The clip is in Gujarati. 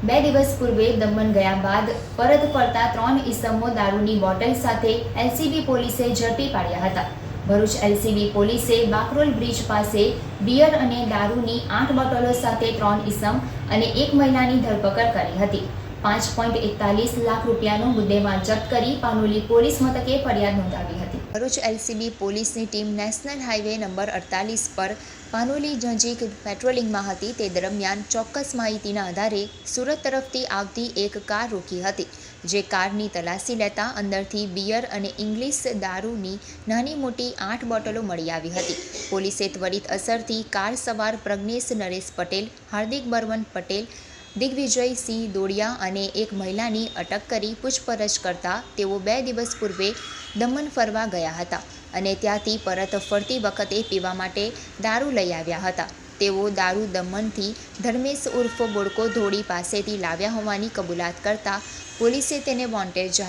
2 દિવસ પૂર્વે દમણ ગયા બાદ પરત ફરતા 3 ઈસમો દારૂની બોટલ સાથે એલસીબી પોલીસે ઝડપી પાડ્યા હતા। ભરૂચ એલસીબી પોલીસે બાકરોલ બ્રિજ પાસે બિયર અને દારૂની 8 બોટલો સાથે 3 ઈસમ અને 1 મહિલાની ધરપકડ કરી હતી। 5.41 લાખ રૂપિયાનો મુદ્દેમાલ જપ્ત કરી પાનોલી પોલીસ મથકે ફરિયાદ નોંધાવી હતી। ભરૂચ એલસીબી પોલીસની ટીમ નેશનલ હાઈવે નંબર 48 પર પાનોલી નજીક પેટ્રોલિંગમાં હતી। તે દરમિયાન ચોક્કસ માહિતીના આધારે સુરત તરફથી આવતી એક કાર રોકી હતી, જે કારની તલાશી લેતા અંદરથી બિયર અને ઇંગ્લિશ દારૂની નાની મોટી 8 બોટલો મળી આવી હતી। પોલીસે ત્વરિત અસરથી કાર સવાર પ્રજ્ઞેશ નરેશ પટેલ, હાર્દિક બર્મન પટેલ, દિગ્વિજયસિંહ દોડિયા અને એક મહિલાની અટક કરી પૂછપરછ કરતા તેઓ 2 દિવસ પૂર્વે દમણ ફરવા ગયા હતા અને ત્યાંથી પરત ફરતી વખતે પીવા માટે દારૂ લઈ આવ્યા હતા। તેઓ દારૂ દમણથી ધર્મેશ ઉર્ફ બોડકો ધોળી પાસેથી લાવ્યા હોવાની કબૂલાત કરતા પોલીસે તેને વોન્ટેડ જાહેર